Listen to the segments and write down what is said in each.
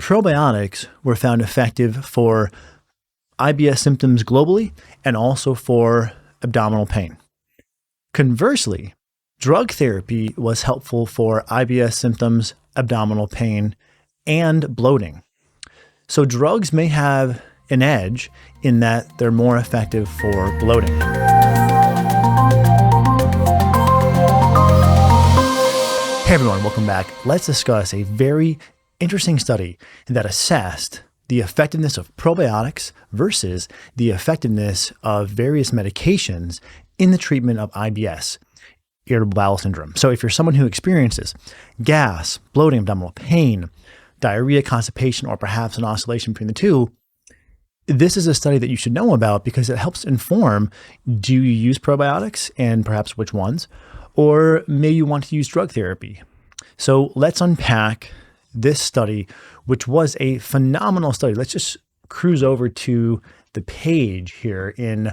Probiotics were found effective for IBS symptoms globally and also for abdominal pain. Conversely, drug therapy was helpful for IBS symptoms, abdominal pain, and bloating. So drugs may have an edge in that they're more effective for bloating. Hey everyone, welcome back. Let's discuss a very interesting study that assessed the effectiveness of probiotics versus the effectiveness of various medications in the treatment of IBS, irritable bowel syndrome. So if you're someone who experiences gas, bloating, abdominal pain, diarrhea, constipation, or perhaps an oscillation between the two, this is a study that you should know about because it helps inform, do you use probiotics and perhaps which ones, or may you want to use drug therapy? So let's unpack this study, which was a phenomenal study. Let's just cruise over to the page here in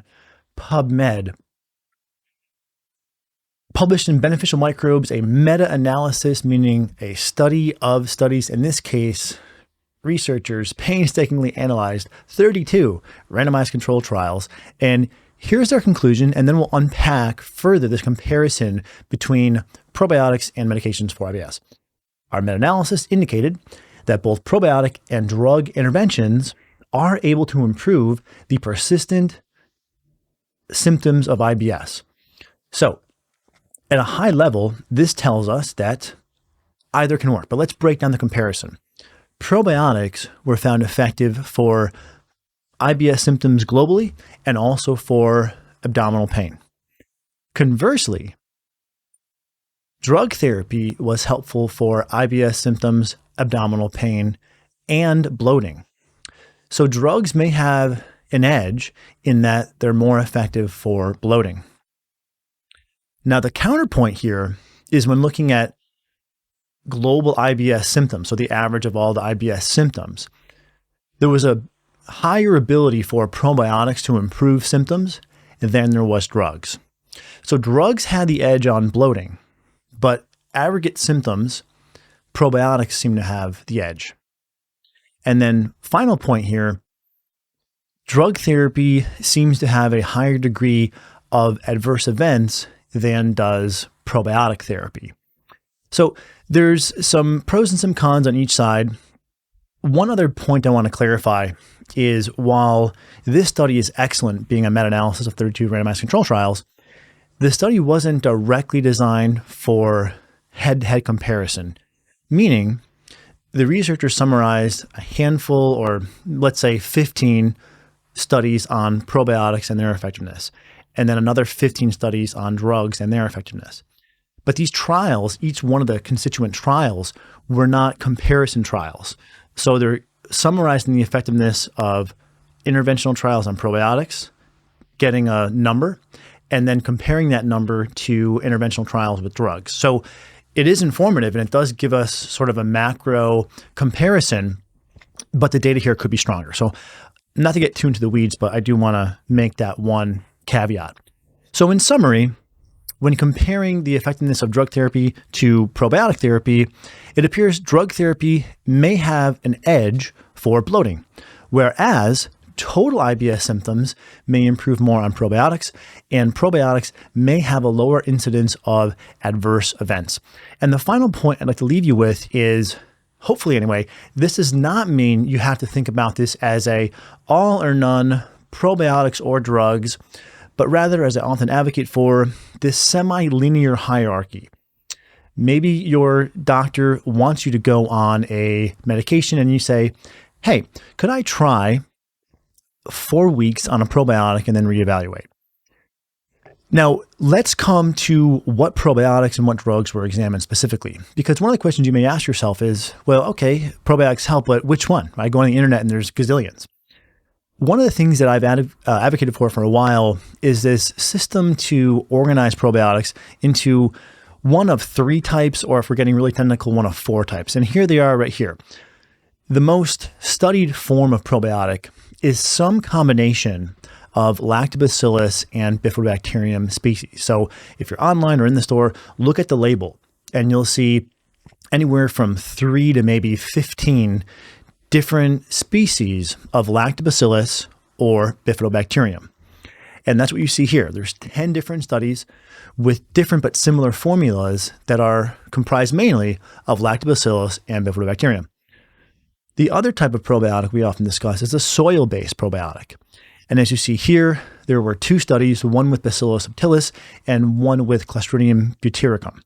PubMed. Published in Beneficial Microbes, a meta-analysis, meaning a study of studies. In this case, researchers painstakingly analyzed 32 randomized controlled trials. And here's their conclusion, and then we'll unpack further this comparison between probiotics and medications for IBS. Our meta-analysis indicated that both probiotic and drug interventions are able to improve the persistent symptoms of IBS. So, at a high level, this tells us that either can work, but let's break down the comparison. Probiotics were found effective for IBS symptoms globally and also for abdominal pain. Conversely, drug therapy was helpful for IBS symptoms, abdominal pain, and bloating. So drugs may have an edge in that they're more effective for bloating. Now, the counterpoint here is when looking at global IBS symptoms, so the average of all the IBS symptoms, there was a higher ability for probiotics to improve symptoms than there was drugs. So drugs had the edge on bloating, but aggregate symptoms, probiotics seem to have the edge. And then final point here, drug therapy seems to have a higher degree of adverse events than does probiotic therapy. So there's some pros and some cons on each side. One other point I want to clarify is while this study is excellent, being a meta-analysis of 32 randomized control trials, the study wasn't directly designed for head-to-head comparison, meaning the researchers summarized a handful or let's say 15 studies on probiotics and their effectiveness, and then another 15 studies on drugs and their effectiveness. But these trials, each one of the constituent trials, were not comparison trials. So they're summarizing the effectiveness of interventional trials on probiotics, getting a number, and then comparing that number to interventional trials with drugs. So it is informative and it does give us sort of a macro comparison, but the data here could be stronger. So not to get too into the weeds, but I do want to make that one caveat. So in summary, when comparing the effectiveness of drug therapy to probiotic therapy, it appears drug therapy may have an edge for bloating, whereas total IBS symptoms may improve more on probiotics, and probiotics may have a lower incidence of adverse events. And the final point I'd like to leave you with is, hopefully anyway, this does not mean you have to think about this as a all or none probiotics or drugs, but rather, as I often advocate for, this semi-linear hierarchy. Maybe your doctor wants you to go on a medication and you say, hey, could I try 4 weeks on a probiotic and then reevaluate? Now, let's come to what probiotics and what drugs were examined specifically. Because one of the questions you may ask yourself is, well, okay, probiotics help, but which one? I go on the internet and there's gazillions. One of the things that I've advocated for a while is this system to organize probiotics into one of 3 types, or if we're getting really technical, one of 4 types. And here they are right here. The most studied form of probiotic is some combination of lactobacillus and bifidobacterium species. So if you're online or in the store, look at the label and you'll see anywhere from 3 to maybe 15 different species of lactobacillus or bifidobacterium. And that's what you see here. There's 10 different studies with different but similar formulas that are comprised mainly of lactobacillus and bifidobacterium. The other type of probiotic we often discuss is a soil-based probiotic. And as you see here, there were 2 studies, one with Bacillus subtilis and one with Clostridium butyricum.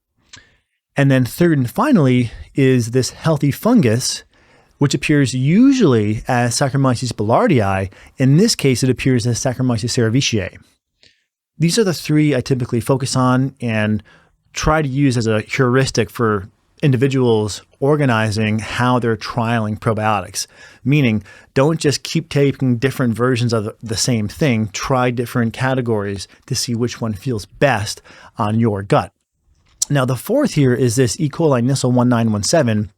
And then third and finally is this healthy fungus, which appears usually as Saccharomyces boulardii. In this case, it appears as Saccharomyces cerevisiae. These are the 3 I typically focus on and try to use as a heuristic for individuals organizing how they're trialing probiotics. Meaning, don't just keep taking different versions of the same thing. Try different categories to see which one feels best on your gut. Now, the fourth here is this E. coli Nissl 1917.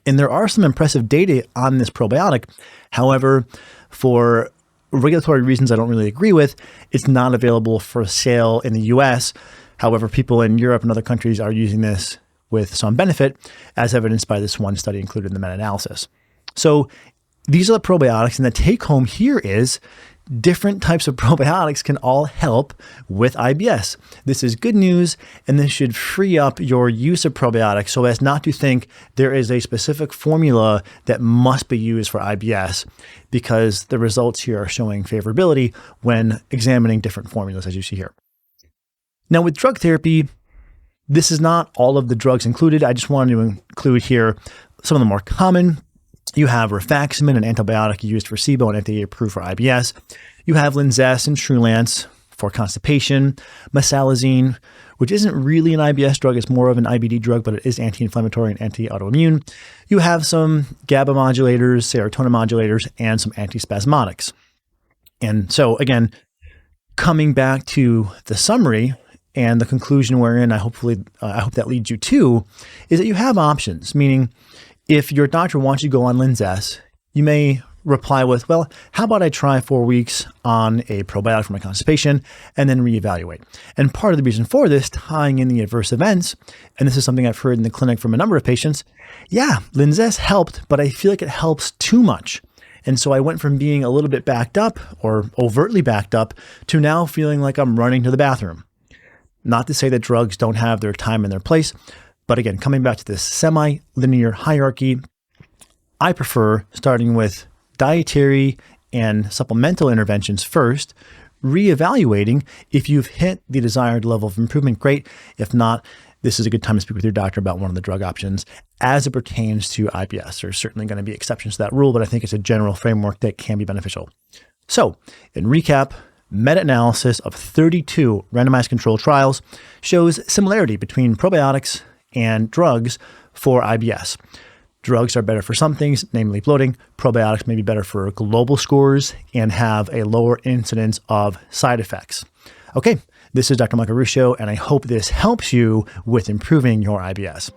And there are some impressive data on this probiotic. However, for regulatory reasons I don't really agree with, it's not available for sale in the US. However, people in Europe and other countries are using this with some benefit, as evidenced by this one study included in the meta-analysis. So these are the probiotics, and the take home here is different types of probiotics can all help with IBS. This is good news, and this should free up your use of probiotics so as not to think there is a specific formula that must be used for IBS, because the results here are showing favorability when examining different formulas, as you see here. Now, with drug therapy, this is not all of the drugs included. I just wanted to include here some of the more common. You have rifaximin, an antibiotic used for SIBO and FDA approved for IBS. You have Linzess and Trulance for constipation, mesalazine, which isn't really an IBS drug. It's more of an IBD drug, but it is anti-inflammatory and anti-autoimmune. You have some GABA modulators, serotonin modulators, and some antispasmodics. And so again, coming back to the summary, and the conclusion wherein I hope that leads you to is that you have options, meaning if your doctor wants you to go on Linzess, you may reply with, well, how about I try 4 weeks on a probiotic for my constipation and then reevaluate. And part of the reason for this, tying in the adverse events, and this is something I've heard in the clinic from a number of patients, yeah, Linzess helped, but I feel like it helps too much. And so I went from being a little bit backed up or overtly backed up to now feeling like I'm running to the bathroom. Not to say that drugs don't have their time and their place, but again, coming back to this semi-linear hierarchy, I prefer starting with dietary and supplemental interventions first, reevaluating. If you've hit the desired level of improvement, great. If not, this is a good time to speak with your doctor about one of the drug options as it pertains to IBS. There's certainly going to be exceptions to that rule, but I think it's a general framework that can be beneficial. So, in recap, meta-analysis of 32 randomized controlled trials shows similarity between probiotics and drugs for IBS. Drugs are better for some things, namely bloating. Probiotics may be better for global scores and have a lower incidence of side effects. Okay, this is Dr. Michael Ruscio, and I hope this helps you with improving your IBS.